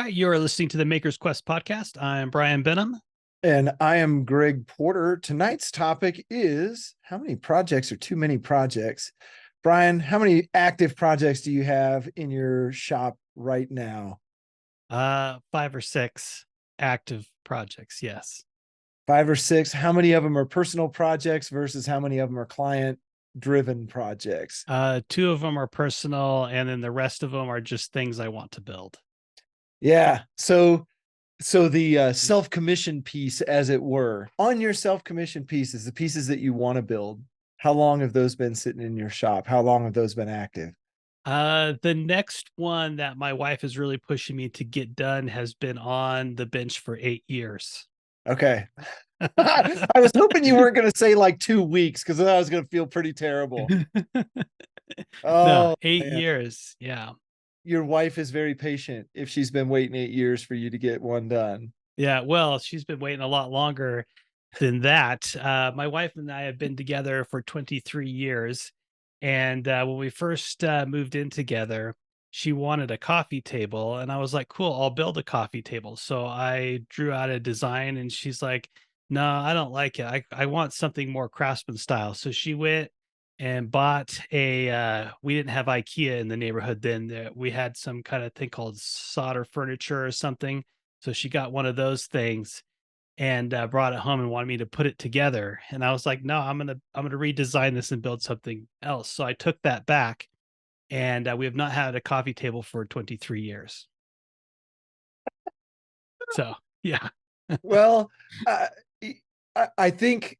Hi, you are listening to the Maker's Quest podcast. I'm Brian Benham. And I am Greg Porter. Tonight's topic is how many projects are too many projects? Brian, how many active projects do you have in your shop right now? 5 or 6 active projects. Yes. Five or six. How many of them are personal projects versus how many of them are client driven projects? 2 of them are personal, and then the rest of them are just things I want to build. Yeah. So the self-commission piece, as it were, on your self-commission pieces, the pieces that you want to build, how long have those been sitting in your shop? How long have those been active? The next one that my wife is really pushing me to get done has been on the bench for 8 years. Okay. I was hoping you weren't going to say like 2 weeks because I was going to feel pretty terrible. No, Oh, 8 years. Yeah. your wife is very patient if she's been waiting 8 years for you to get one done. Yeah. Well, she's been waiting a lot longer than that. My wife and I have been together for 23 years. And when we first moved in together, she wanted a coffee table. And I was like, cool, I'll build a coffee table. So I drew out a design and she's like, no, I don't like it. I want something more craftsman style. So she went and bought we didn't have IKEA in the neighborhood then. We had some kind of thing called solder furniture or something. So she got one of those things and brought it home and wanted me to put it together. And I was like, no, I'm gonna redesign this and build something else. So I took that back, and we have not had a coffee table for 23 years. So yeah. Well, uh, I think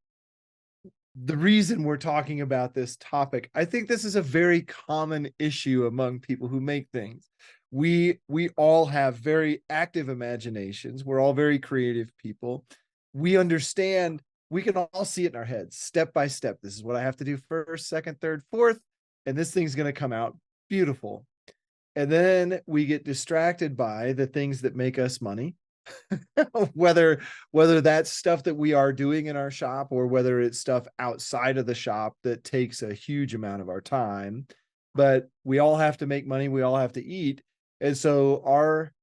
the reason we're talking about this topic, I think this is a very common issue among people who make things. We all have very active imaginations. We're all very creative people. We understand, we can all see it in our heads step by step. This is what I have to do first, second, third, fourth, and this thing's going to come out beautiful. And then we get distracted by the things that make us money. whether that's stuff that we are doing in our shop or whether it's stuff outside of the shop that takes a huge amount of our time. But we all have to make money, we all have to eat, and so our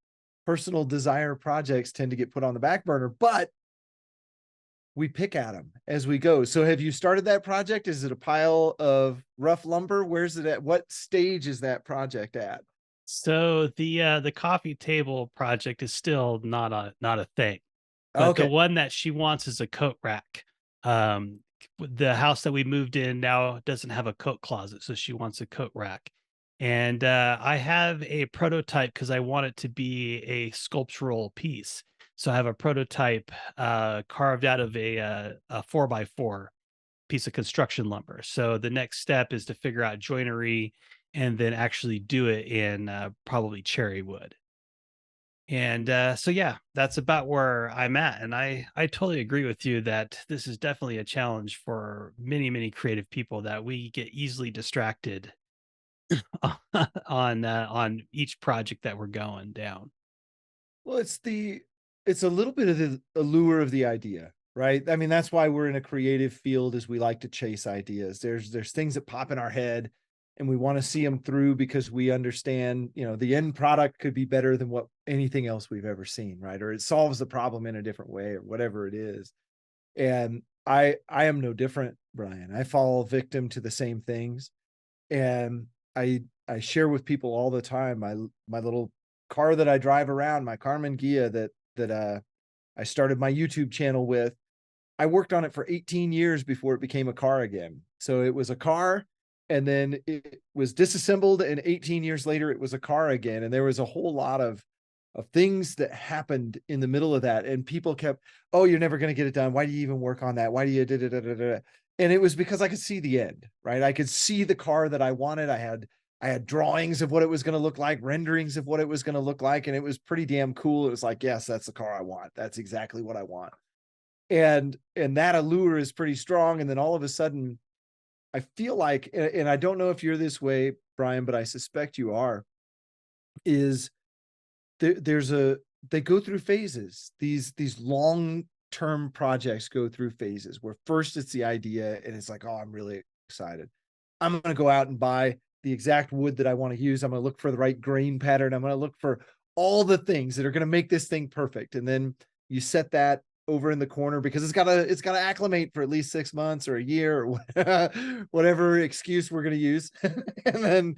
personal desire projects tend to get put on the back burner, but we pick at them as we go. So have you started that project? Is it a pile of rough lumber? Where's it at? What stage is that project at? So the coffee table project is still not a thing, but the Okay. one that she wants is a coat rack. The house that we moved in now doesn't have a coat closet, so she wants a coat rack. And I have a prototype because I want it to be a sculptural piece. So I have a prototype carved out of a 4x4 piece of construction lumber. So the next step is to figure out joinery and then actually do it in probably cherry wood. And so yeah, that's about where I'm at. And I totally agree with you that this is definitely a challenge for many creative people, that we get easily distracted on each project that we're going down. Well, it's a little bit of the allure of the idea, right? I mean, that's why we're in a creative field, is we like to chase ideas. There's things that pop in our head and we want to see them through because we understand, the end product could be better than what anything else we've ever seen, right? Or it solves the problem in a different way or whatever it is. And I am no different, Brian. I fall victim to the same things. And I share with people all the time my little car that I drive around, my Carmen Ghia that I started my YouTube channel with. I worked on it for 18 years before it became a car again. So it was a car and then it was disassembled, and 18 years later it was a car again. And there was a whole lot of things that happened in the middle of that, and people kept, oh, you're never going to get it done, why do you even work on that, why do you da, da, da, da, da. And it was because I could see the end, right? I could see the car that I wanted. I had drawings of what it was going to look like, renderings of what it was going to look like, and it was pretty damn cool. It was like, yes, that's the car I want, that's exactly what I want. And that allure is pretty strong. And then all of a sudden I feel like, and I don't know if you're this way, Brian, but I suspect you are, is there's a they go through phases. These long term projects go through phases where first it's the idea and it's like, oh, I'm really excited, I'm going to go out and buy the exact wood that I want to use, I'm going to look for the right grain pattern, I'm going to look for all the things that are going to make this thing perfect. And then you set that over in the corner because it's gotta acclimate for at least 6 months or a year or whatever excuse we're going to use. And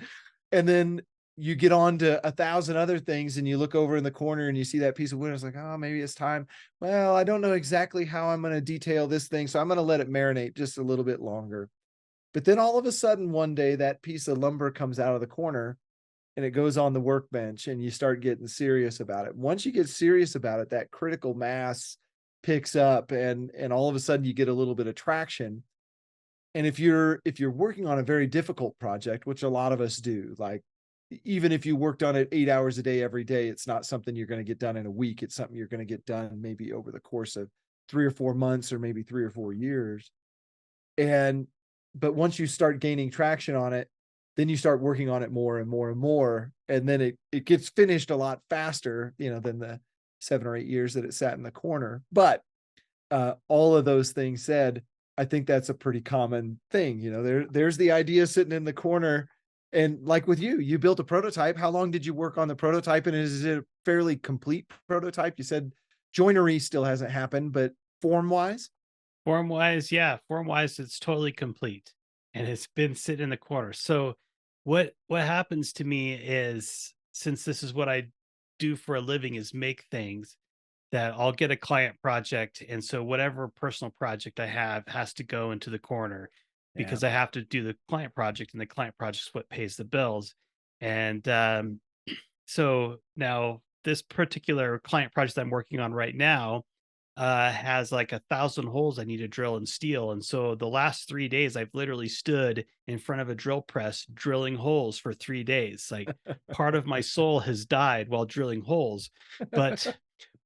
then you get on to 1,000 other things and you look over in the corner and you see that piece of wood. It's like, oh, maybe it's time. Well, I don't know exactly how I'm going to detail this thing, so I'm going to let it marinate just a little bit longer. But then all of a sudden one day that piece of lumber comes out of the corner and it goes on the workbench and you start getting serious about it. Once you get serious about it, that critical mass picks up and all of a sudden you get a little bit of traction. And if you're working on a very difficult project, which a lot of us do, like even if you worked on it 8 hours a day every day, it's not something you're going to get done in a week. It's something you're going to get done maybe over the course of 3 or 4 months or maybe 3 or 4 years. But once you start gaining traction on it, then you start working on it more and more and more. And then it gets finished a lot faster, than the 7 or 8 years that it sat in the corner. But all of those things said, I think that's a pretty common thing. There's the idea sitting in the corner. And like with you built a prototype. How long did you work on the prototype? And is it a fairly complete prototype? You said joinery still hasn't happened, but form-wise? Yeah, form wise, it's totally complete, and it's been sitting in the corner. So, what happens to me is, since this is what I do for a living, is make things, that I'll get a client project, and so whatever personal project I have has to go into the corner Yeah. because I have to do the client project, and the client project is what pays the bills. And so now this particular client project I'm working on right now has like 1,000 holes I need to drill in steel. And so the last 3 days, I've literally stood in front of a drill press drilling holes for 3 days. Like, part of my soul has died while drilling holes. But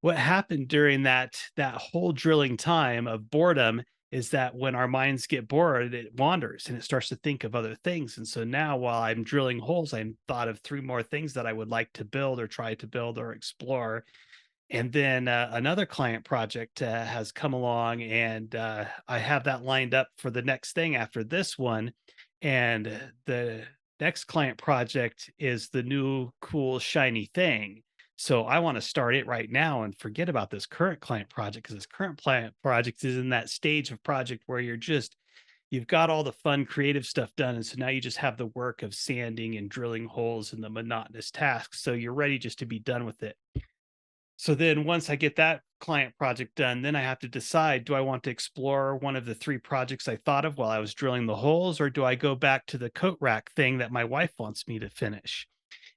what happened during that whole drilling time of boredom is that when our minds get bored, it wanders and it starts to think of other things. And so now, while I'm drilling holes, I'm thought of 3 more things that I would like to build or try to build or explore. And then another client project has come along, and I have that lined up for the next thing after this one. And the next client project is the new cool shiny thing. So I want to start it right now and forget about this current client project, because this current client project is in that stage of project where you've got all the fun creative stuff done. And so now you just have the work of sanding and drilling holes and the monotonous tasks. So you're ready just to be done with it. So then once I get that client project done, then I have to decide, do I want to explore one of the 3 projects I thought of while I was drilling the holes, or do I go back to the coat rack thing that my wife wants me to finish?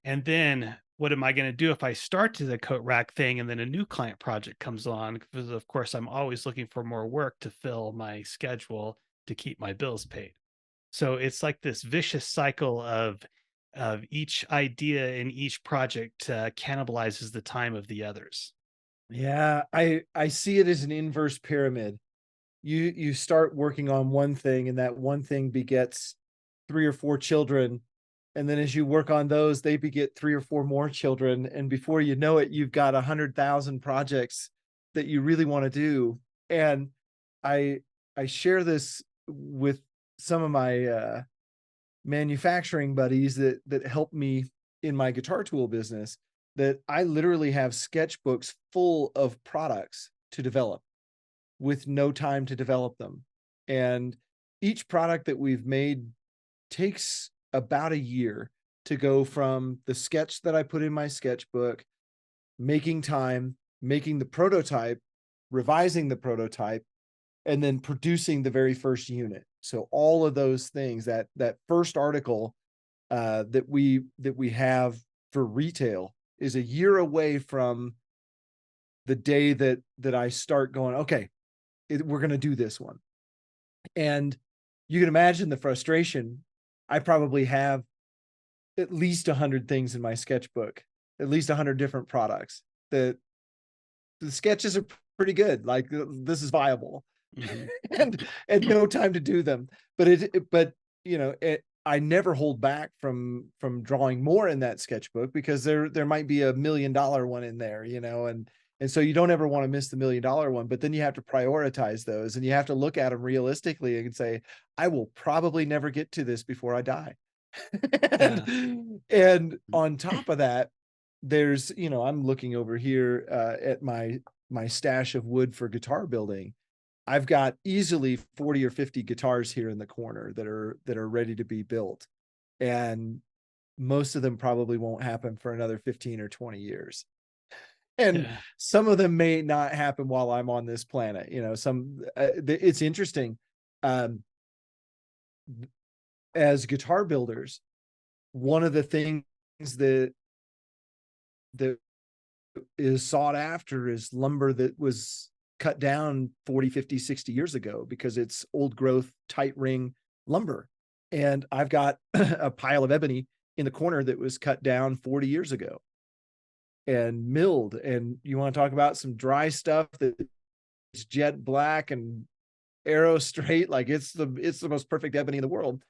And then what am I going to do if I start to the coat rack thing and then a new client project comes on? Because of course I'm always looking for more work to fill my schedule to keep my bills paid. So it's like this vicious cycle of each idea in each project cannibalizes the time of the others. Yeah, I see it as an inverse pyramid. You start working on one thing and that one thing begets 3 or 4 children, and then as you work on those, they beget 3 or 4 more children, and before you know it, you've got 100,000 projects that you really want to do. And I I share this with some of my manufacturing buddies that help me in my guitar tool business, that I literally have sketchbooks full of products to develop with no time to develop them. And each product that we've made takes about a year to go from the sketch that I put in my sketchbook, making time, making the prototype, revising the prototype, and then producing the very first unit. So all of those things, that first article that we have for retail is a year away from the day that I start going, okay, we're going to do this one. And you can imagine the frustration. I probably have at least 100 things in my sketchbook, at least 100 different products that the sketches are pretty good. Like, this is viable. Mhm. and no time to do them. But I never hold back from drawing more in that sketchbook, because there might be $1 million one in there, and so you don't ever want to miss the $1 million one. But then you have to prioritize those, and you have to look at them realistically and say, I will probably never get to this before I die. Yeah. and on top of that, there's, I'm looking over here at my stash of wood for guitar building. I've got easily 40 or 50 guitars here in the corner that are ready to be built. And most of them probably won't happen for another 15 or 20 years. And Yeah. some of them may not happen while I'm on this planet. It's interesting. Um, as guitar builders, one of the things that that is sought after is lumber that was cut down 40, 50, 60 years ago, because it's old growth, tight ring lumber. And I've got a pile of ebony in the corner that was cut down 40 years ago and milled. And you want to talk about some dry stuff that's jet black and arrow straight, like it's the most perfect ebony in the world.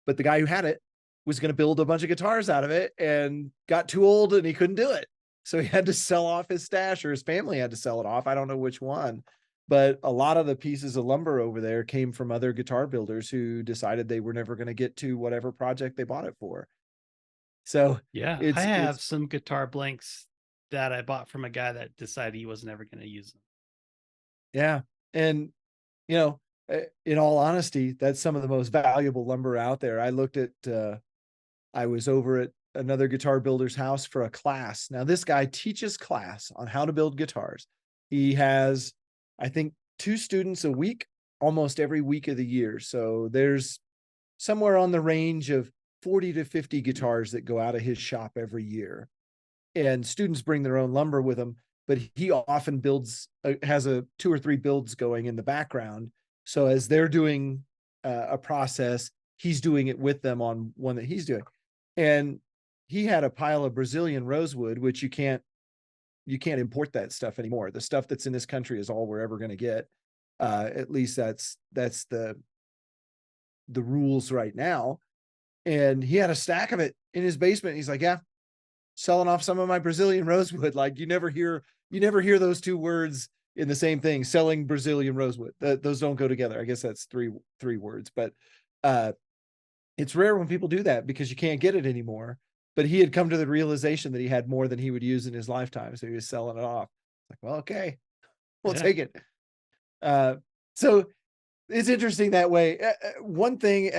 But the guy who had it was going to build a bunch of guitars out of it and got too old and he couldn't do it. So he had to sell off his stash, or his family had to sell it off. I don't know which one, but a lot of the pieces of lumber over there came from other guitar builders who decided they were never going to get to whatever project they bought it for. So Yeah, I it's have some guitar blanks that I bought from a guy that decided he was never going to use them. yeah. And you know, in all honesty, that's some of the most valuable lumber out there. I was over at another guitar builder's house for a class. Now, this guy teaches class on how to build guitars. He has, I think, 2 students a week, almost every week of the year. So there's somewhere on the range of 40 to 50 guitars that go out of his shop every year. And students bring their own lumber with them, but he often has 2 or 3 builds going in the background. So as they're doing a process, he's doing it with them on one that he's doing. And he had a pile of Brazilian rosewood, which you can't import that stuff anymore. The stuff that's in this country is all we're ever going to get. At least that's the rules right now. And he had a stack of it in his basement. He's like, yeah, selling off some of my Brazilian rosewood. Like you never hear those 2 words in the same thing. Selling Brazilian rosewood. Those don't go together. I guess that's three words, but it's rare when people do that because you can't get it anymore. But he had come to the realization that he had more than he would use in his lifetime, so he was selling it off. Like, well, okay, we'll take it. So it's interesting that way. One thing,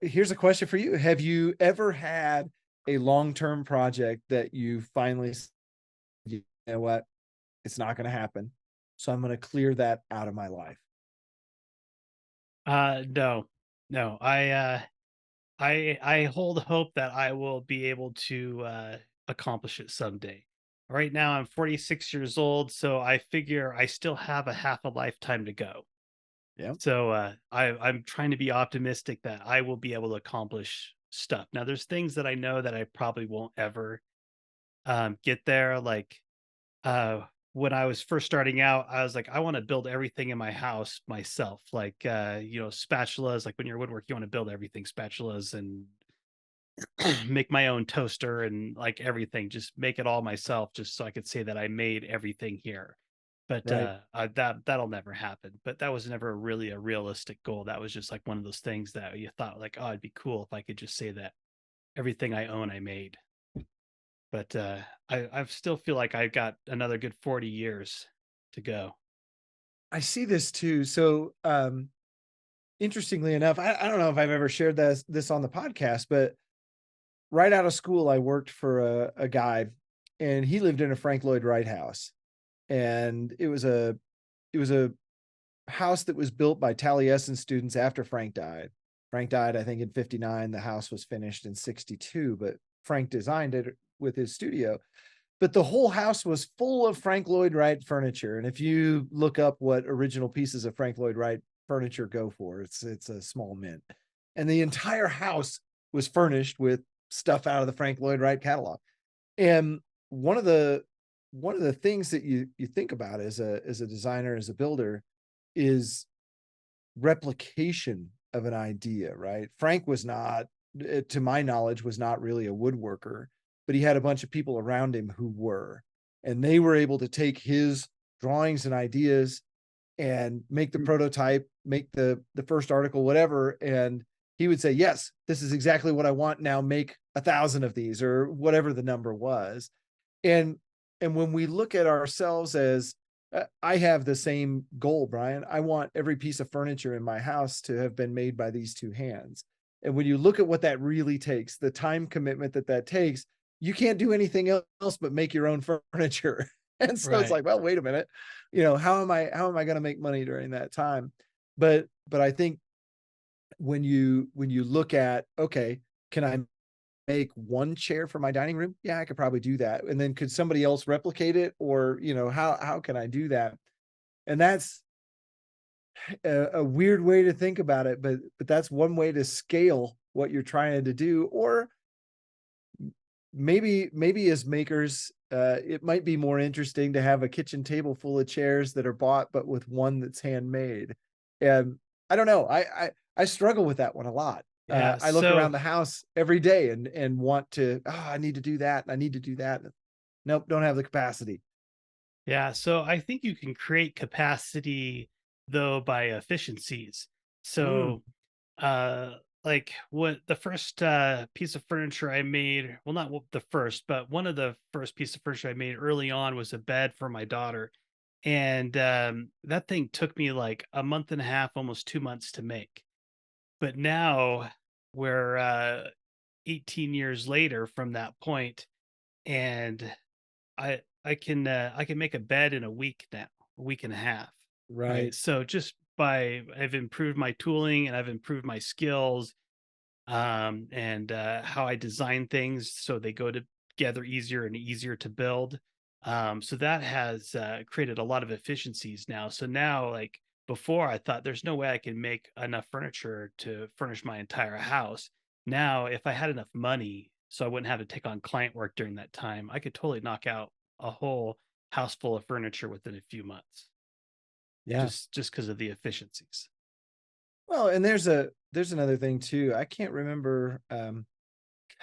here's a question for you: have you ever had a long-term project that you finally said, you know what, it's not going to happen, so I'm going to clear that out of my life? No, no, I hold hope that I will be able to accomplish it someday. Right now, I'm 46 years old, so I figure I still have a half a lifetime to go. Yeah. So I'm trying to be optimistic that I will be able to accomplish stuff. Now, there's things that I know that I probably won't ever get there. Like when I was first starting out, I was like, I want to build everything in my house myself. Like spatulas. Like when you're woodwork, you want to build everything, spatulas and make my own toaster and like everything, just make it all myself, just so I could say that I made everything here. But Right. that'll never happen. But that was never really a realistic goal. That was just like one of those things that you thought like, oh, it'd be cool if I could just say that everything I own I made. But I still feel like I've got another good 40 years to go. I see this too. So interestingly enough, I don't know if I've ever shared this on the podcast, but right out of school, I worked for a guy, and he lived in a Frank Lloyd Wright house, and it was a house that was built by Taliesin students after Frank died. Frank died, I think, in 59. The house was finished in 62, but Frank designed it with his studio. But the whole house was full of Frank Lloyd Wright furniture. And if you look up what original pieces of Frank Lloyd Wright furniture go for, it's a small mint. And the entire house was furnished with stuff out of the Frank Lloyd Wright catalog. And one of the things that you think about as a designer, as a builder, is replication of an idea, right? Frank was not, to my knowledge, was not really a woodworker, but he had a bunch of people around him who were, and they were able to take his drawings and ideas and make the prototype, make the first article, whatever. And he would say, yes, this is exactly what I want. Now make 1,000 of these, or whatever the number was. And when we look at ourselves as I have the same goal, Brian. I want every piece of furniture in my house to have been made by these two hands. And when you look at what that really takes, the time commitment that that takes, you can't do anything else but make your own furniture. And so it's Right. like, well, wait a minute, how am I going to make money during that time? But I think when you look at, okay, can I make one chair for my dining room? Yeah, I could probably do that. And then could somebody else replicate it? Or, how can I do that? And that's a weird way to think about it, but that's one way to scale what you're trying to do. Or maybe as makers, it might be more interesting to have a kitchen table full of chairs that are bought, but with one that's handmade. And I don't know. I struggle with that one a lot. Yeah. I look So around the house every day and want to, I need to do that. And I need to do that. Nope, don't have the capacity. yeah, so I think you can create capacity though by efficiencies. Mm, So like what the first piece of furniture I made, well not the first, but one of the first piece of furniture I made early on was a bed for my daughter. And that thing took me like a month and a half, almost 2 months to make. But now we're 18 years later from that point, and I can make a bed in a week now, a week and a half, right? right. So just by I've improved my tooling and I've improved my skills, and how I design things so they go together easier and easier to build. So that has created a lot of efficiencies now. So now, like before, I thought there's no way I can make enough furniture to furnish my entire house. Now, if I had enough money, so I wouldn't have to take on client work during that time, I could totally knock out a whole house full of furniture within a few months, Yeah. just because of the efficiencies. Well, and there's another thing too. I can't remember.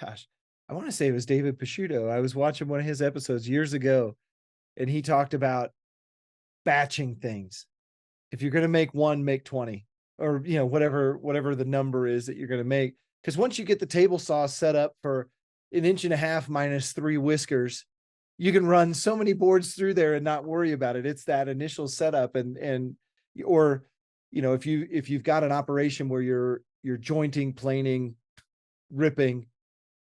Gosh, I want to say it was David Picciuto. I was watching one of his episodes years ago, and he talked about batching things. If you're going to make one, make 20, or whatever the number is that you're going to make. Because once you get the table saw set up for an inch and a half minus three whiskers, you can run so many boards through there and not worry about it. It's that initial setup, or if you've got an operation where you're jointing, planing, ripping,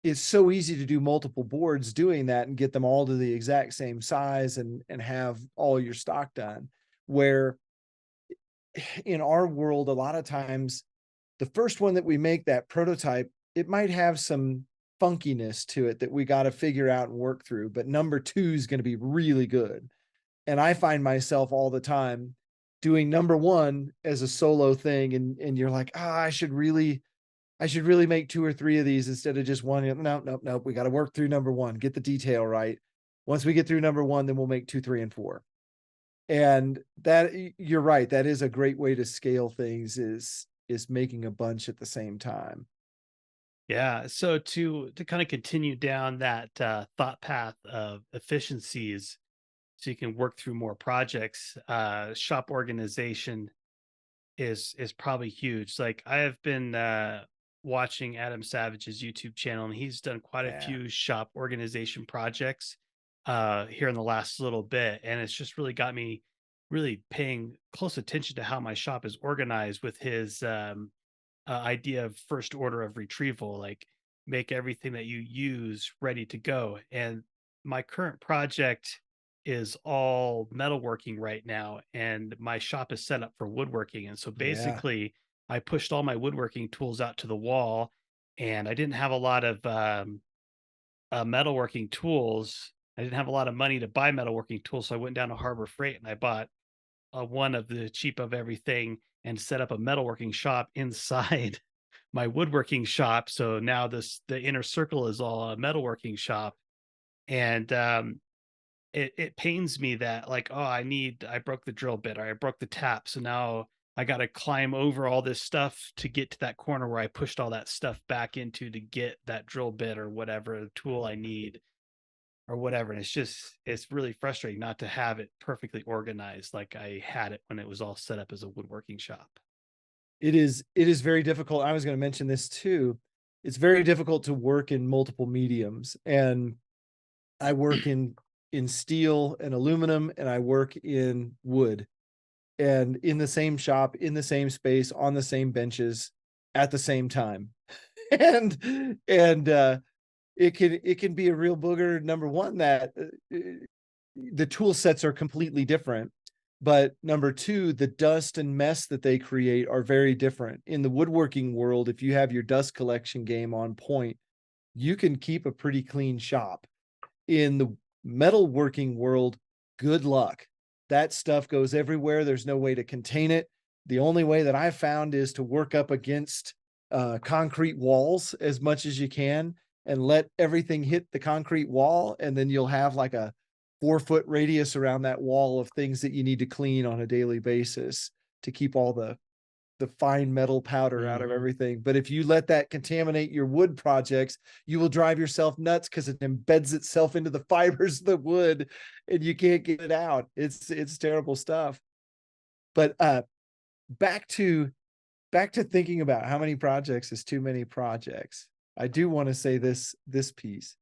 it's so easy to do multiple boards doing that and get them all to the exact same size and have all your stock done. Where in our world, a lot of times the first one that we make, that prototype, it might have some funkiness to it that we got to figure out and work through. But number two is going to be really good. And I find myself all the time doing number one as a solo thing. And you're like, I should really make two or three of these instead of just one. No, no, no. We got to work through number one, get the detail right. Once we get through number one, then we'll make two, three, and four. And that, you're right. That is a great way to scale things, is making a bunch at the same time. Yeah. So to kind of continue down that thought path of efficiencies, so you can work through more projects. Shop organization is probably huge. Like I have been watching Adam Savage's YouTube channel, and he's done quite a Yeah. few shop organization projects here in the last little bit, and it's just really got me really paying close attention to how my shop is organized with his idea of first order of retrieval, like make everything that you use ready to go. And my current project is all metalworking right now, and my shop is set up for woodworking. And so Yeah. basically, I pushed all my woodworking tools out to the wall, and I didn't have a lot of metalworking tools. I didn't have a lot of money to buy metalworking tools, so I went down to Harbor Freight and I bought one of the cheap of everything and set up a metalworking shop inside my woodworking shop. So now the inner circle is all a metalworking shop. And it pains me that like, oh, I broke the drill bit or I broke the tap. So now I gotta climb over all this stuff to get to that corner where I pushed all that stuff back into to get that drill bit or whatever tool I need or whatever. And it's really frustrating not to have it perfectly organized like I had it when it was all set up as a woodworking shop. It is very difficult. I was going to mention this too. It's very difficult to work in multiple mediums. And I work in in steel and aluminum, and I work in wood, and in the same shop, in the same space, on the same benches at the same time. And it can be a real booger. Number one, that the tool sets are completely different. But number two, the dust and mess that they create are very different. In the woodworking world, if you have your dust collection game on point, you can keep a pretty clean shop. In the metalworking world, good luck. That stuff goes everywhere. There's no way to contain it. The only way that I've found is to work up against concrete walls as much as you can and let everything hit the concrete wall. And then you'll have like a 4-foot radius around that wall of things that you need to clean on a daily basis to keep all the fine metal powder out of Mhm. everything. But if you let that contaminate your wood projects, you will drive yourself nuts because it embeds itself into the fibers of the wood and you can't get it out. It's terrible stuff. But back to back to thinking about how many projects is too many projects. I do want to say this piece,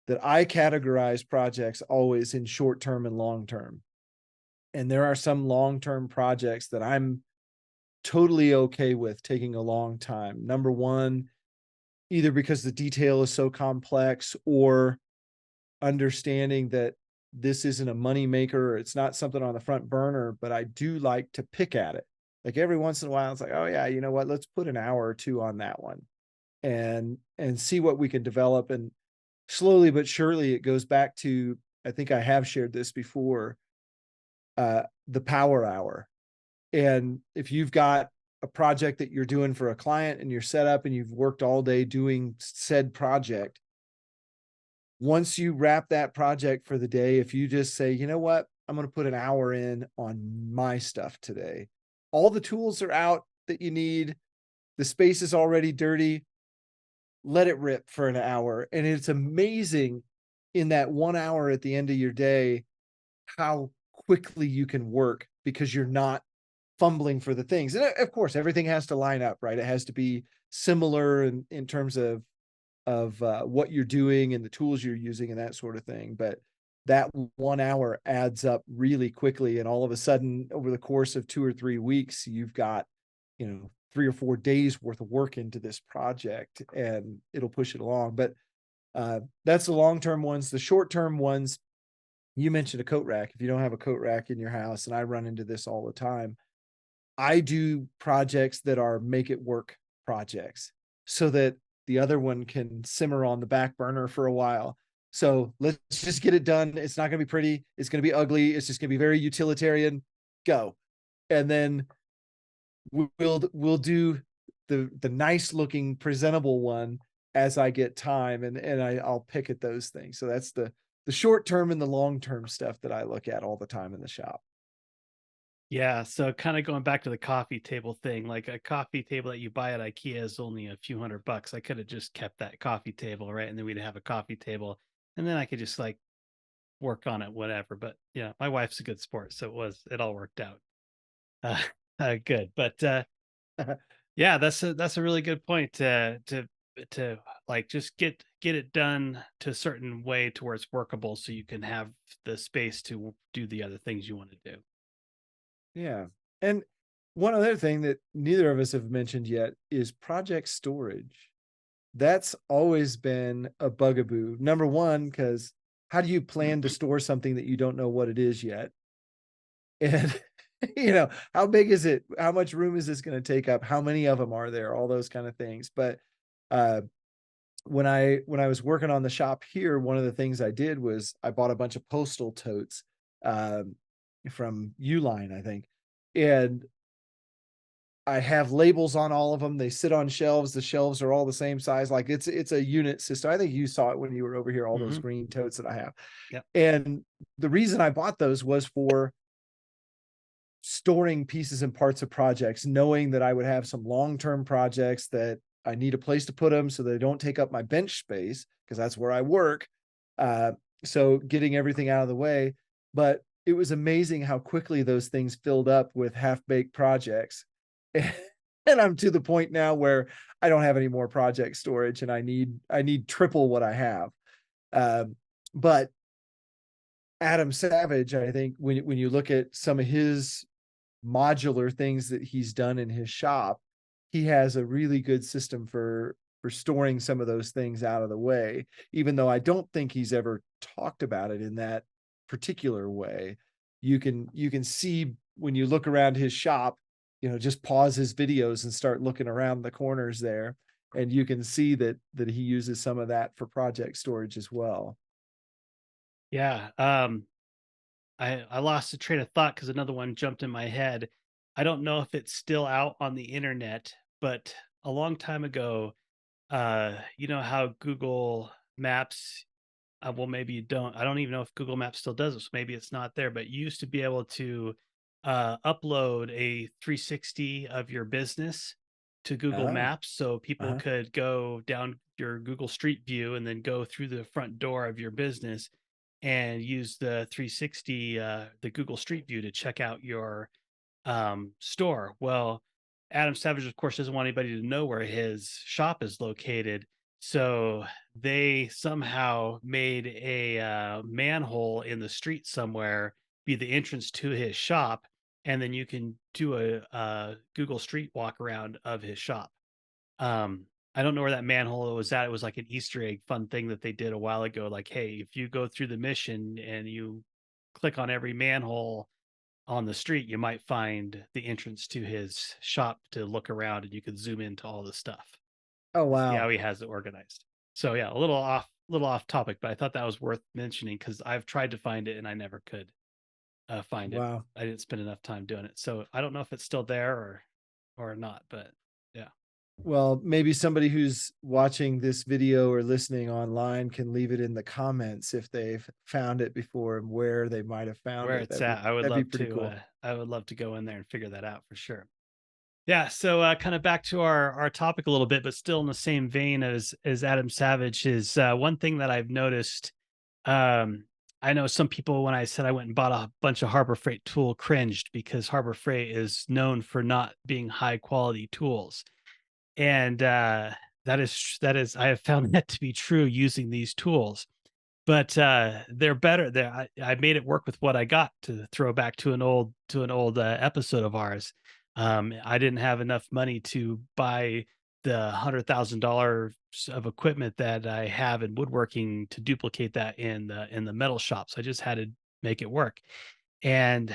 that I categorize projects always in short term and long term. And there are some long term projects that I'm totally okay with taking a long time. Number one, either because the detail is so complex, or understanding that this isn't a money maker, or it's not something on the front burner, but I do like to pick at it. Like every once in a while, it's like, oh yeah, you know what? Let's put an hour or two on that one and see what we can develop. And slowly but surely it goes back to, I think I have shared this before, the power hour. And if you've got a project that you're doing for a client and you're set up and you've worked all day doing said project, once you wrap that project for the day, if you just say, you know what, I'm going to put an hour in on my stuff today, all the tools are out that you need, the space is already dirty, let it rip for an hour. And it's amazing in that 1 hour at the end of your day how quickly you can work because you're not fumbling for the things. And of course, everything has to line up, right? It has to be similar in terms of what you're doing and the tools you're using and that sort of thing. But that 1 hour adds up really quickly, and all of a sudden, over the course of 2 or 3 weeks, you've got, 3 or 4 days worth of work into this project, and it'll push it along. But that's the long-term ones. The short-term ones, you mentioned a coat rack. If you don't have a coat rack in your house, and I run into this all the time, I do projects that are make it work projects so that the other one can simmer on the back burner for a while. So let's just get it done. It's not going to be pretty. It's going to be ugly. It's just going to be very utilitarian. Go. And then we'll do the nice looking presentable one as I get time, and I'll pick at those things. So that's the short term and the long term stuff that I look at all the time in the shop. Yeah, so kind of going back to the coffee table thing, like a coffee table that you buy at IKEA is only a few $100. I could have just kept that coffee table, right? And then we'd have a coffee table, and then I could just like work on it, whatever. But yeah, my wife's a good sport, so it all worked out. Uh, good, but yeah, that's a really good point to like just get it done to a certain way to where it's workable, so you can have the space to do the other things you want to do. Yeah. And one other thing that neither of us have mentioned yet is project storage. That's always been a bugaboo. Number one, because how do you plan to store something that you don't know what it is yet? And how big is it? How much room is this going to take up? How many of them are there? All those kind of things. But uh, when I was working on the shop here, one of the things I did was I bought a bunch of postal totes um, from Uline, I think, and I have labels on all of them. They sit on shelves. The shelves are all the same size. Like it's a unit system. I think you saw it when you were over here, all those Hmm. green totes that I have. Yep. And the reason I bought those was for storing pieces and parts of projects, knowing that I would have some long-term projects that I need a place to put them so they don't take up my bench space, because that's where I work. So getting everything out of the way. But it was amazing how quickly those things filled up with half-baked projects. And I'm to the point now where I don't have any more project storage, and I need triple what I have. But Adam Savage, I think when you look at some of his modular things that he's done in his shop, he has a really good system for storing some of those things out of the way, even though I don't think he's ever talked about it in that particular way. You can see when you look around his shop, just pause his videos and start looking around the corners there, and you can see that he uses some of that for project storage as well. Yeah. I lost a train of thought because another one jumped in my head. I don't know if it's still out on the internet, but a long time ago, you know how Google Maps, well, maybe you don't. I don't even know if Google Maps still does this. Maybe it's not there, but you used to be able to upload a 360 of your business to Google Oh, Maps, so people uh-huh. could go down your Google Street View and then go through the front door of your business and use the 360, the Google Street View to check out your store. Well, Adam Savage, of course, doesn't want anybody to know where his shop is located. So they somehow made a manhole in the street somewhere be the entrance to his shop. And then you can do a Google Street walk around of his shop. I don't know where that manhole was at. It was like an Easter egg fun thing that they did a while ago. Like, hey, if you go through the mission and you click on every manhole on the street, you might find the entrance to his shop to look around and you can zoom into all the stuff Oh, and see wow. how he has it organized. So yeah, a little off topic, but I thought that was worth mentioning because I've tried to find it and I never could find it. Wow. I didn't spend enough time doing it. So I don't know if it's still there or not, but yeah. Well, maybe somebody who's watching this video or listening online can leave it in the comments if they've found it before and where they might have found Where it. it's That'd be at, that'd be pretty cool. I would love to go in there and figure that out for sure. Yeah, so kind of back to our topic a little bit, but still in the same vein as Adam Savage is one thing that I've noticed. Um, I know some people when I said I went and bought a bunch of Harbor Freight tool cringed because Harbor Freight is known for not being high quality tools, and that is I have found that to be true using these tools. But they're better. I made it work with what I got to throw back to an old episode of ours. I didn't have enough money to buy the $100,000 of equipment that I have in woodworking to duplicate that in the metal shop. So I just had to make it work. And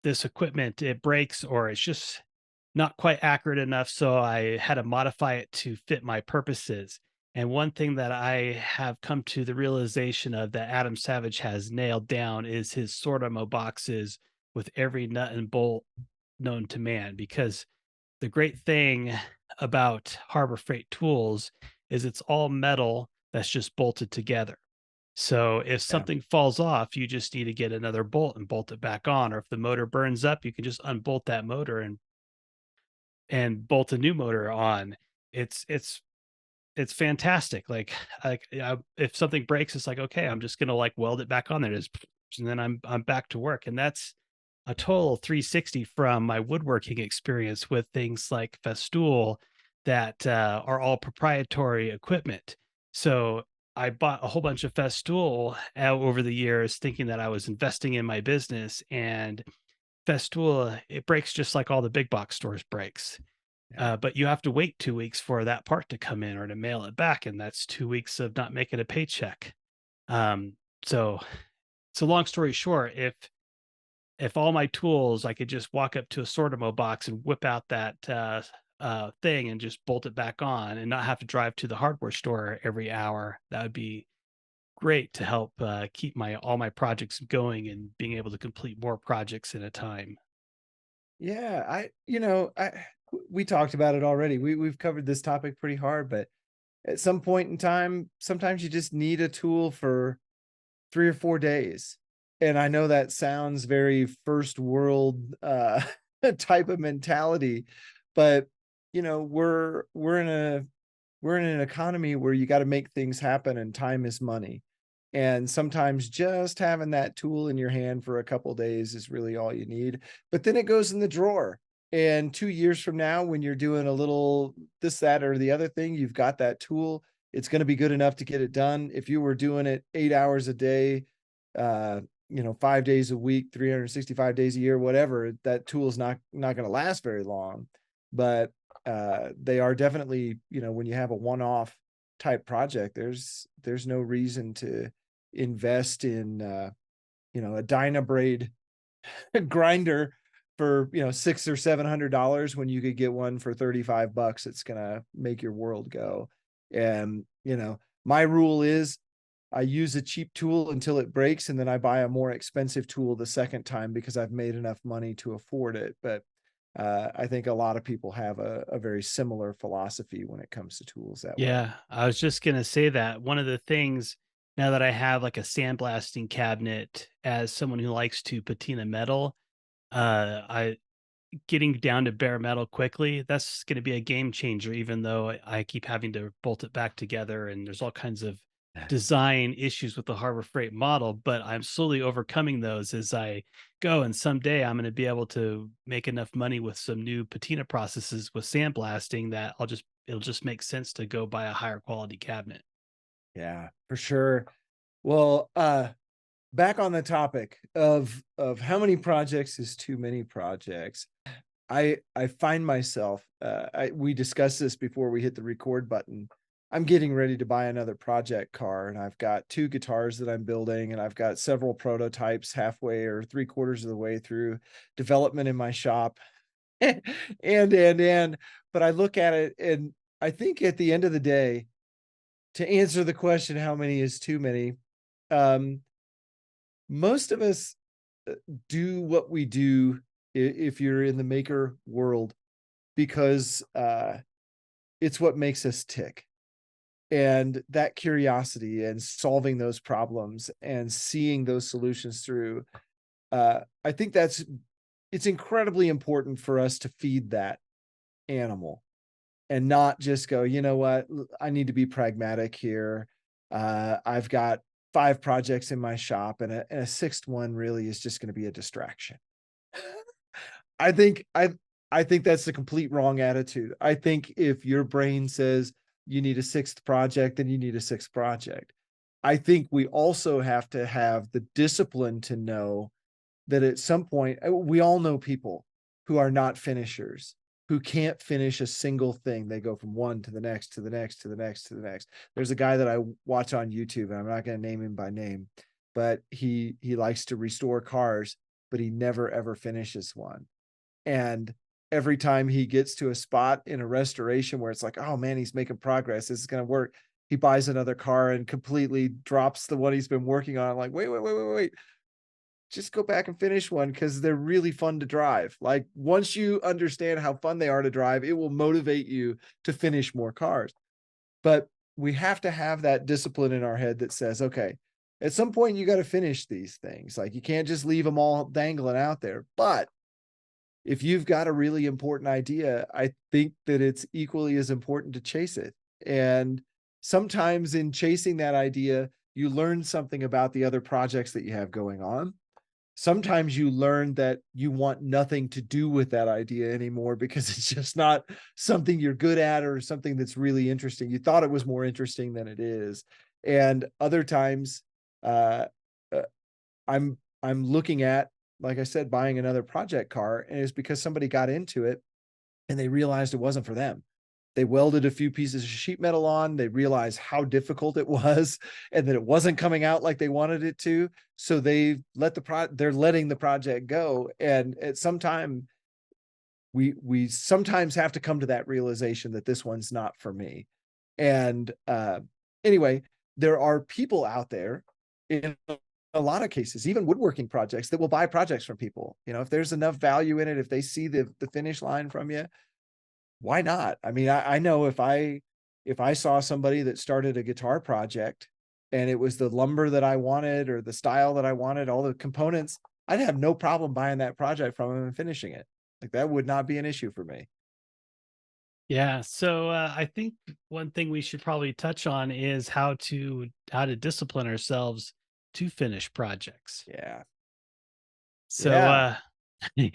this equipment, it breaks or it's just not quite accurate enough. So I had to modify it to fit my purposes. And one thing that I have come to the realization of that Adam Savage has nailed down is his Sortimo boxes with every nut and bolt known to man. Because the great thing about Harbor Freight tools is it's all metal that's just bolted together. So if Yeah. something falls off, you just need to get another bolt and bolt it back on. Or if the motor burns up, you can just unbolt that motor and bolt a new motor on. It's it's it's fantastic. If something breaks, it's like, okay, I'm just gonna like weld it back on there, just, and then I'm back to work. And that's a total 360 from my woodworking experience with things like Festool that are all proprietary equipment. So I bought a whole bunch of Festool over the years, thinking that I was investing in my business. And Festool, it breaks just like all the big box stores breaks. Yeah. But you have to wait 2 weeks for that part to come in or to mail it back, and that's 2 weeks of not making a paycheck. Um, so so long story short, if all my tools, I could just walk up to a Sortimo box and whip out that thing and just bolt it back on and not have to drive to the hardware store every hour, that would be great to help keep my all my projects going and being able to complete more projects in a time. Yeah, we talked about it already. We've covered this topic pretty hard, but at some point in time, sometimes you just need a tool for 3 or 4 days. And I know that sounds very first world type of mentality, but we're in an economy where you got to make things happen and time is money. And sometimes just having that tool in your hand for a couple days is really all you need. But then it goes in the drawer. And 2 years from now, when you're doing a little this, that, or the other thing, you've got that tool. It's going to be good enough to get it done. If you were doing it 8 hours a day, 5 days a week, 365 days a year, whatever, that tool is not going to last very long. But they are definitely, when you have a one-off type project, there's no reason to invest in a Dynabraid grinder for $600 or $700 when you could get one for $35. It's gonna make your world go. And my rule is I use a cheap tool until it breaks, and then I buy a more expensive tool the second time because I've made enough money to afford it. But I think a lot of people have a very similar philosophy when it comes to tools that way. Yeah, I was just gonna say that one of the things, now that I have like a sandblasting cabinet, as someone who likes to patina metal, I getting down to bare metal quickly, that's going to be a game changer, even though I keep having to bolt it back together. And there's all kinds of design issues with the Harbor Freight model, but I'm slowly overcoming those as I go. And someday I'm going to be able to make enough money with some new patina processes with sandblasting that it'll just make sense to go buy a higher quality cabinet. Yeah, for sure. Well, back on the topic of how many projects is too many projects. I find myself, we discussed this before we hit the record button. I'm getting ready to buy another project car, and I've got 2 guitars that I'm building, and I've got several prototypes halfway or 3/4 of the way through development in my shop. And but I look at it, and I think at the end of the day, to answer the question, how many is too many? Um, most of us do what we do if you're in the maker world because it's what makes us tick. And that curiosity and solving those problems and seeing those solutions through, I think it's incredibly important for us to feed that animal and not just go, you know what, I need to be pragmatic here. I've got 5 projects in my shop, and a sixth one really is just going to be a distraction. I think I think that's the complete wrong attitude. I think if your brain says you need a 6th project, then you need a 6th project. I think we also have to have the discipline to know that at some point, we all know people who are not finishers, who can't finish a single thing. They go from one to the next, to the next, to the next, to the next. There's a guy that I watch on YouTube, and I'm not going to name him by name, but he likes to restore cars, but he never ever finishes one. And every time he gets to a spot in a restoration where it's like, oh man, he's making progress, this is going to work, he buys another car and completely drops the one he's been working on. I'm like, wait, just go back and finish one, because they're really fun to drive. Like, once you understand how fun they are to drive, it will motivate you to finish more cars. But we have to have that discipline in our head that says, okay, at some point you got to finish these things. Like, you can't just leave them all dangling out there. But if you've got a really important idea, I think that it's equally as important to chase it. And sometimes in chasing that idea, you learn something about the other projects that you have going on. Sometimes you learn that you want nothing to do with that idea anymore because it's just not something you're good at or something that's really interesting. You thought it was more interesting than it is. And other times, uh, uh, I'm looking at, like I said, buying another project car, and it's because somebody got into it and they realized it wasn't for them. They welded a few pieces of sheet metal on. They realized how difficult it was and that it wasn't coming out like they wanted it to. So they're letting the project go. And at some time, we sometimes have to come to that realization that this one's not for me. And anyway, there are people out there in a lot of cases, even woodworking projects, that will buy projects from people. If there's enough value in it, if they see the finish line from you, why not? I mean, I know if I saw somebody that started a guitar project and it was the lumber that I wanted or the style that I wanted, all the components, I'd have no problem buying that project from them and finishing it. Like, that would not be an issue for me. Yeah. So I think one thing we should probably touch on is how to discipline ourselves to finish projects. Yeah. So Yeah. we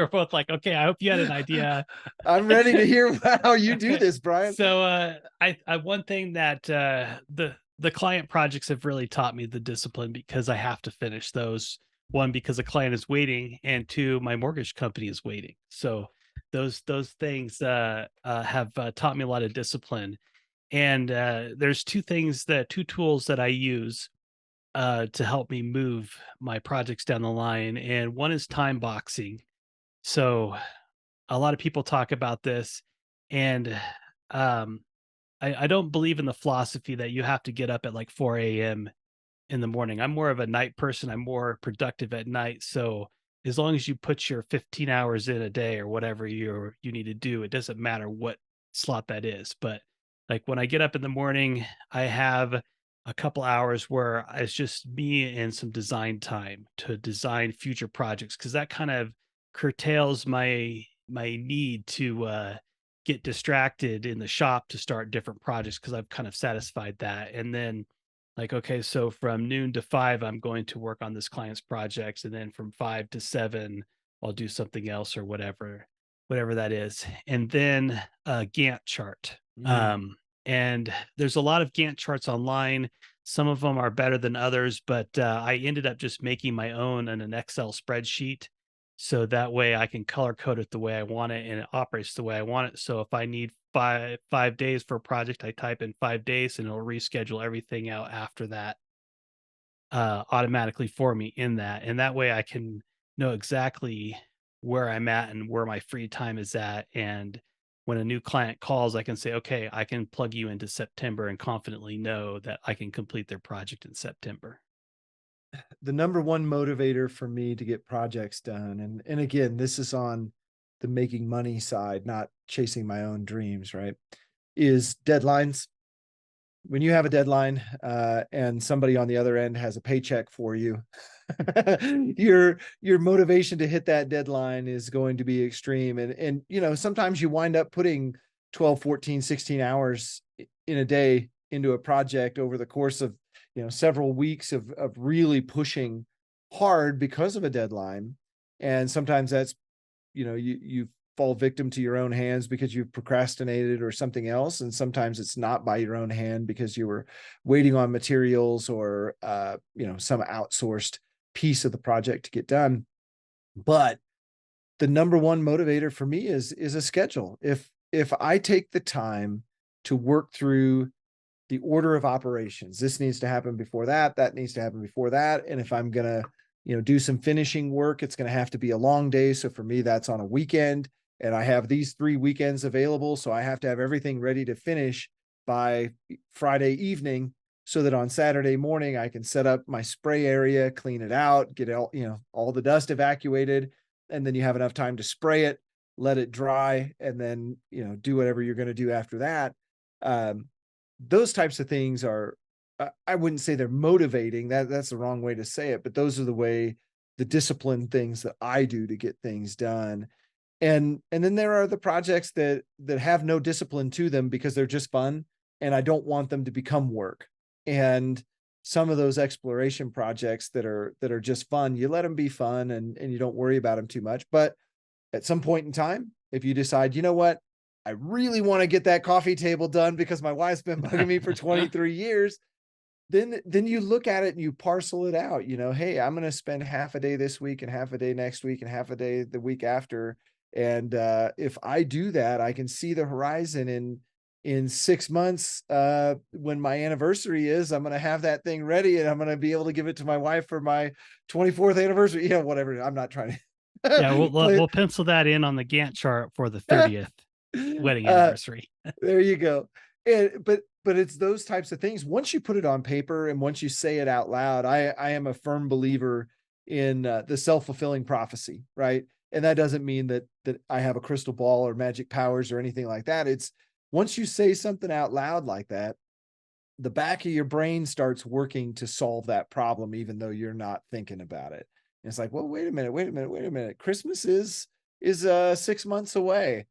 were both like, okay, I hope you had an idea. I'm ready to hear how you do this, Brian. So I one thing that the the client projects have really taught me the discipline because I have to finish those. One, because a client is waiting, and two, my mortgage company is waiting. So those things have taught me a lot of discipline. And there's two tools that I use to help me move my projects down the line. And one is time boxing. So a lot of people talk about this, and um, I don't believe in the philosophy that you have to get up at like 4 a.m. in the morning. I'm more of a night person. I'm more productive at night. So as long as you put your 15 hours in a day or whatever you need to do, it doesn't matter what slot that is. But like when I get up in the morning, I have a couple hours where it's just me and some design time to design future projects, because that kind of curtails my need to get distracted in the shop to start different projects, because I've kind of satisfied that. And then like, okay, so from noon to 5, I'm going to work on this client's projects, and then from 5 to 7, I'll do something else or whatever that is. And then a Gantt chart. Mm. And there's a lot of Gantt charts online. Some of them are better than others, but I ended up just making my own in an Excel spreadsheet. So that way I can color code it the way I want it, and it operates the way I want it. So if I need five days for a project, I type in 5 days, and it'll reschedule everything out after that automatically for me in that. And that way I can know exactly where I'm at and where my free time is at. And when a new client calls, I can say, okay, I can plug you into September and confidently know that I can complete their project in September. The number one motivator for me to get projects done, and again, this is on the making money side, not chasing my own dreams, right? Is deadlines. When you have a deadline and somebody on the other end has a paycheck for you, your motivation to hit that deadline is going to be extreme. And you know, sometimes you wind up putting 12, 14, 16 hours in a day into a project over the course of, you know, several weeks of really pushing hard because of a deadline. And sometimes that's, you know, you fall victim to your own hands because you've procrastinated or something else. And sometimes it's not by your own hand because you were waiting on materials or you know, some outsourced piece of the project to get done. But the number one motivator for me is a schedule. If I take the time to work through the order of operations, this needs to happen before that, that needs to happen before that. And if I'm going to, you know, do some finishing work, it's going to have to be a long day. So for me, that's on a weekend, and I have these 3 weekends available. So I have to have everything ready to finish by Friday evening, so that on Saturday morning, I can set up my spray area, clean it out, get all, you know, all the dust evacuated. And then you have enough time to spray it, let it dry, and then, you know, do whatever you're going to do after that. Um, those types of things are, I wouldn't say they're motivating, that's the wrong way to say it, but those are the disciplined things that I do to get things done. And then there are the projects that have no discipline to them because they're just fun, and I don't want them to become work. And some of those exploration projects that are just fun, you let them be fun, and you don't worry about them too much. But at some point in time, if you decide, you know what, I really want to get that coffee table done because my wife's been bugging me for 23 years, then you look at it and you parcel it out. You know, hey, I'm going to spend half a day this week and half a day next week and half a day the week after. And if I do that, I can see the horizon in 6 months. When my anniversary is, I'm going to have that thing ready, and I'm going to be able to give it to my wife for my 24th anniversary. You know, whatever. I'm not trying Yeah, to play. we'll pencil that in on the Gantt chart for the 30th wedding uh, anniversary. there you go. But it's those types of things. Once you put it on paper and once you say it out loud, I am a firm believer in the self-fulfilling prophecy, right? And that doesn't mean that I have a crystal ball or magic powers or anything like that. It's once you say something out loud like that, the back of your brain starts working to solve that problem, even though you're not thinking about it. And it's like, well, wait a minute, wait a minute, wait a minute. Christmas is 6 months away.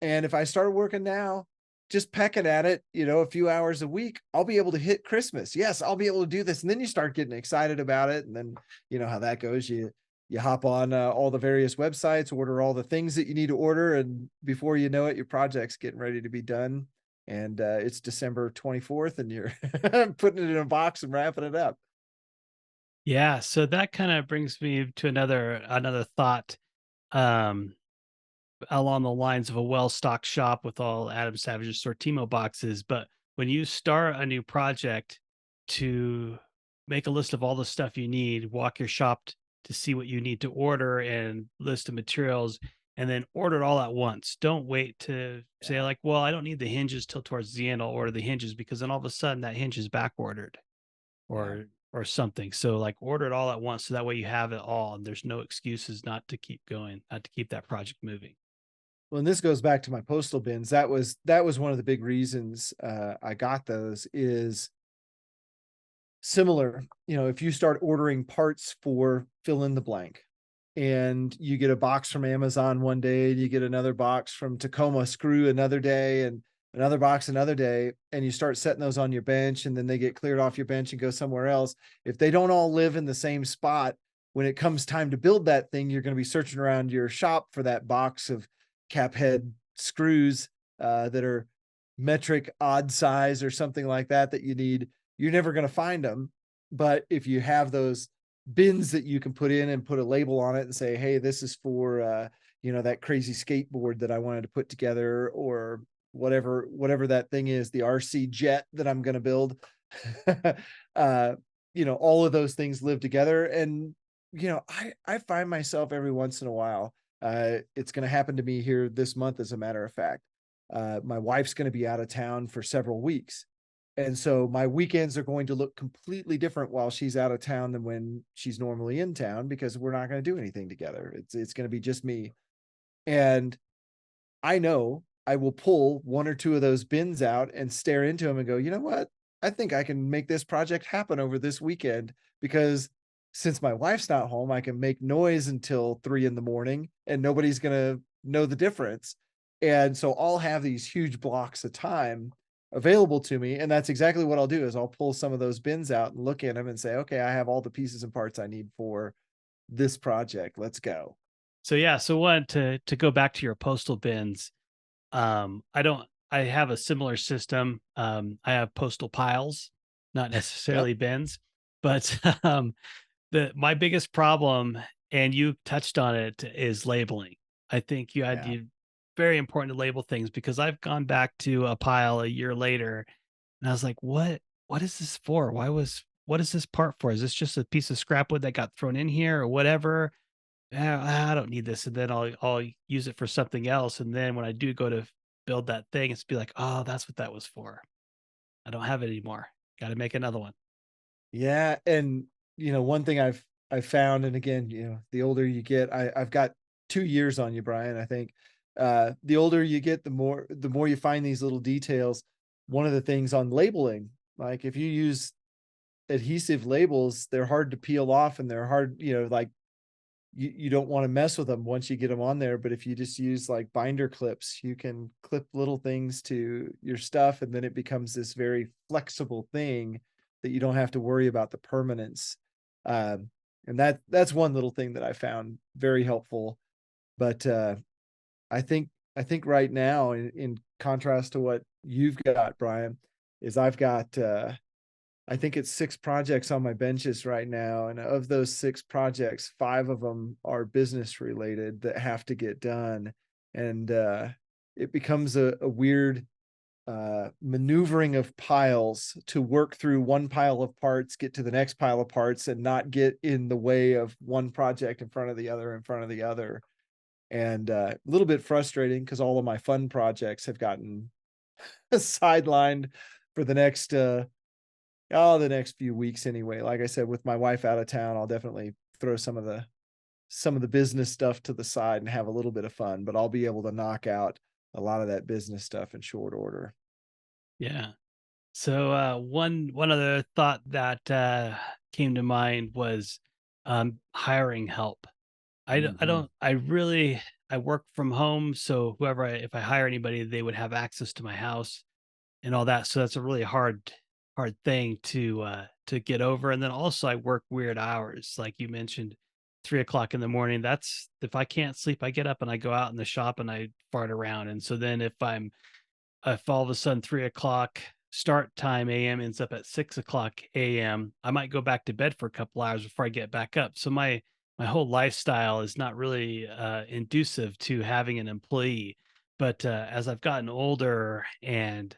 And if I start working now, just pecking at it, you know, a few hours a week, I'll be able to hit Christmas. Yes, I'll be able to do this. And then you start getting excited about it. And then, you know how that goes. You hop on all the various websites, order all the things that you need to order. And before you know it, your project's getting ready to be done. and it's December 24th, and you're putting it in a box and wrapping it up. Yeah, so that kind of brings me to another thought. Um, Along the lines of a well-stocked shop with all Adam Savage's Sortimo boxes. But when you start a new project, to make a list of all the stuff you need, walk your shop to see what you need to order and list of materials, and then order it all at once. Don't wait to say Yeah. like, well, I don't need the hinges till towards the end. I'll order the hinges, because then all of a sudden that hinge is back ordered Yeah. or something. So like order it all at once, so that way you have it all and there's no excuses not to keep going, not to keep that project moving. Well, and this goes back to my postal bins. That was one of the big reasons I got those is similar. If you start ordering parts for fill in the blank, and you get a box from Amazon one day, and you get another box from Tacoma Screw another day, and another box another day, and you start setting those on your bench, and then they get cleared off your bench and go somewhere else. If they don't all live in the same spot, when it comes time to build that thing, you're going to be searching around your shop for that box of cap head screws that are metric odd size or something like that you need. You're never going to find them. But if you have those bins that you can put in and put a label on it and say, hey, this is for that crazy skateboard that I wanted to put together, or whatever that thing is, the RC jet that I'm going to build. uh all of those things live together. And I find myself every once in a while, it's going to happen to me here this month, as a matter of fact. My wife's going to be out of town for several weeks, and so my weekends are going to look completely different while she's out of town than when she's normally in town, because we're not going to do anything together. It's going to be just me. And I know I will pull one or two of those bins out and stare into them and go, you know what? I think I can make this project happen over this weekend, because since my wife's not home, I can make noise until 3 in the morning and nobody's going to know the difference. And so I'll have these huge blocks of time available to me. And that's exactly what I'll do, is I'll pull some of those bins out and look at them and say, okay, I have all the pieces and parts I need for this project. Let's go. So yeah, so one, to go back to your postal bins, I have a similar system. I have postal piles, not Yep. necessarily bins, but the my biggest problem, and you touched on it, is labeling. I think Yeah. you very important to label things, because I've gone back to a pile a year later and I was like, what is this for? What is this part for? Is this just a piece of scrap wood that got thrown in here or whatever? I don't need this. And then I'll use it for something else. And then when I do go to build that thing, it's be like, oh, that's what that was for. I don't have it anymore. Got to make another one. Yeah, and one thing I've found, and again, the older you get, I've got 2 years on you, Brian. I think the older you get, the more you find these little details. One of the things on labeling, like if you use adhesive labels, they're hard to peel off, and they're hard, like you don't want to mess with them once you get them on there. But if you just use like binder clips, you can clip little things to your stuff, and then it becomes this very flexible thing that you don't have to worry about the permanence. And that's one little thing that I found very helpful. But I think I think right now, in contrast to what you've got, Brian, is I've got I think it's 6 projects on my benches right now. And of those 6 projects, 5 of them are business related that have to get done. And it becomes a weird maneuvering of piles to work through one pile of parts, get to the next pile of parts, and not get in the way of one project in front of the other, in front of the other. And a little bit frustrating, because all of my fun projects have gotten sidelined for the next few weeks anyway. Like I said, with my wife out of town, I'll definitely throw some of the business stuff to the side and have a little bit of fun, but I'll be able to knock out a lot of that business stuff in short order. Yeah. So one other thought that came to mind was hiring help. Mm-hmm. I work from home, so if I hire anybody, they would have access to my house and all that. So that's a really hard thing to get over. And then also I work weird hours, like you mentioned, 3 o'clock in the morning. That's if I can't sleep, I get up and I go out in the shop and I fart around. And so then if I'm if all of a sudden 3 o'clock start time AM ends up at 6 o'clock AM, I might go back to bed for a couple hours before I get back up. So my whole lifestyle is not really inducive to having an employee. But as I've gotten older and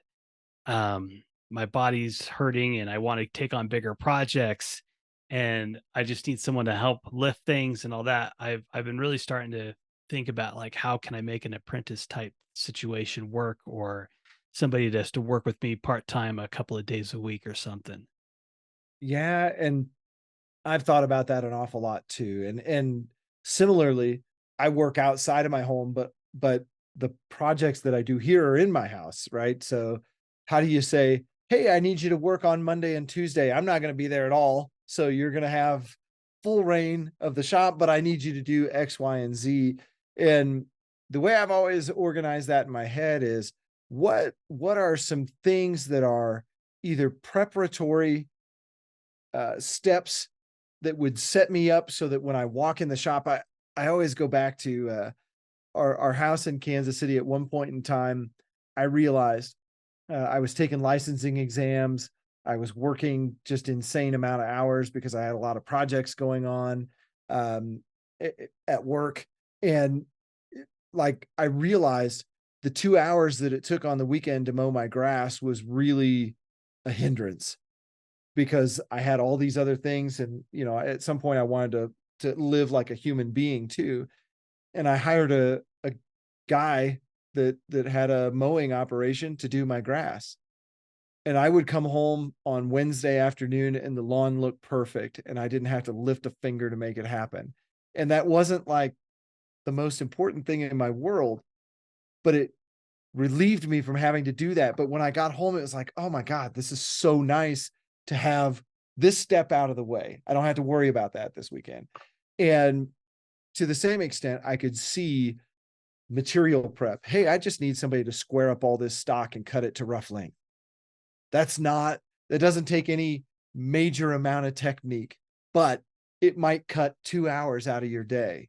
my body's hurting and I want to take on bigger projects and I just need someone to help lift things and all that. I've been really starting to think about like how can I make an apprentice type situation work, or somebody just to work with me part-time a couple of days a week or something. Yeah, and I've thought about that an awful lot too. And similarly, I work outside of my home, but the projects that I do here are in my house, right? So how do you say, "Hey, I need you to work on Monday and Tuesday. I'm not going to be there at all. So you're going to have full reign of the shop, but I need you to do X, Y, and Z." And the way I've always organized that in my head is what are some things that are either preparatory steps that would set me up so that when I walk in the shop, I always go back to our house in Kansas City. At one point in time, I realized I was taking licensing exams. I was working just insane amount of hours because I had a lot of projects going on um, at work, and like I realized the 2 hours that it took on the weekend to mow my grass was really a hindrance because I had all these other things. And, at some point I wanted to live like a human being too. And I hired a guy that had a mowing operation to do my grass. And I would come home on Wednesday afternoon and the lawn looked perfect. And I didn't have to lift a finger to make it happen. And that wasn't like the most important thing in my world, but it relieved me from having to do that. But when I got home, it was like, oh my God, this is so nice to have this step out of the way. I don't have to worry about that this weekend. And to the same extent, I could see material prep. Hey, I just need somebody to square up all this stock and cut it to rough length. That doesn't take any major amount of technique, but it might cut 2 hours out of your day.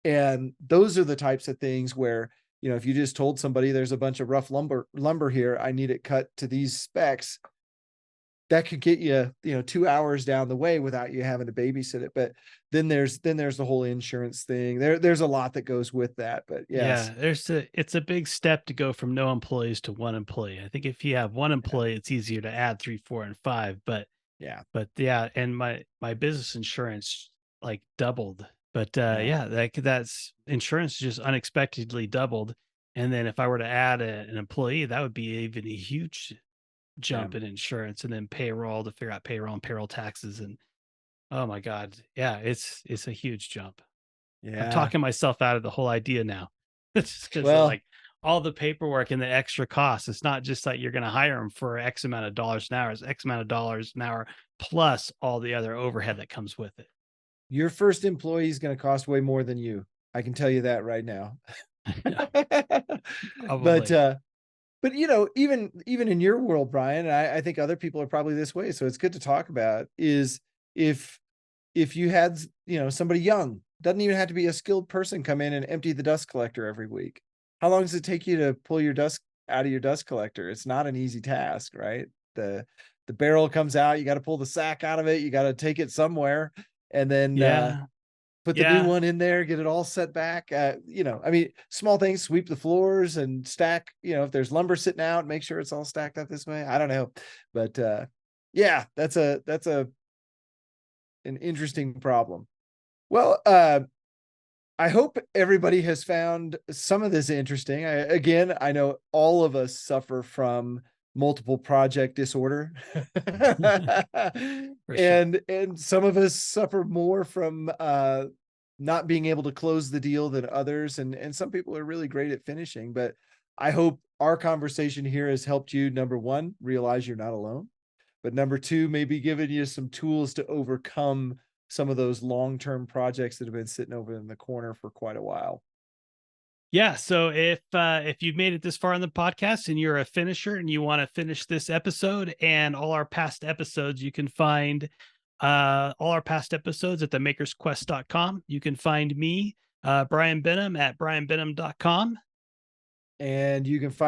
And those are the types of things where, if you just told somebody there's a bunch of rough lumber here, I need it cut to these specs, that could get you, 2 hours down the way without you having to babysit it. But then there's the whole insurance thing. There's a lot that goes with that. But yes. Yeah, it's a big step to go from no employees to one employee. I think if you have one Yeah. employee, it's easier to add three, four, and five. Yeah. But yeah, and my business insurance like doubled. But Yeah. yeah, that's insurance just unexpectedly doubled. And then if I were to add an employee, that would be even a huge Yeah. jump in insurance, and then payroll to figure out payroll and payroll taxes. And oh my God, yeah, it's a huge jump. I'm Yeah. talking myself out of the whole idea now. It's just because of Well, like all the paperwork and the extra costs. It's not just like you're going to hire them for X amount of dollars an hour. It's X amount of dollars an hour plus all the other overhead that comes with it. your first employee is going to cost way more than you. I can tell you that right now. Yeah, but probably. even in your world, Brian, I think other people are probably this way. So it's good to talk about is if you had, somebody young, doesn't even have to be a skilled person, come in and empty the dust collector every week. How long does it take you to pull your dust out of your dust collector? It's not an easy task, right? The barrel comes out, you got to pull the sack out of it, you got to take it somewhere, and then Yeah. put the new Yeah. one in there, get it all set back. I mean, small things, sweep the floors and stack, if there's lumber sitting out, make sure it's all stacked up this way. I don't know. But yeah, that's an interesting problem. Well, I hope everybody has found some of this interesting. I know all of us suffer from multiple project disorder. For sure. And some of us suffer more from not being able to close the deal than others. And some people are really great at finishing. But I hope our conversation here has helped you, number one, realize you're not alone. But number two, maybe giving you some tools to overcome some of those long-term projects that have been sitting over in the corner for quite a while. Yeah. So if you've made it this far in the podcast and you're a finisher and you want to finish this episode and all our past episodes, you can find all our past episodes at themakersquest.com. You can find me, Brian Benham, at brianbenham.com. And you can find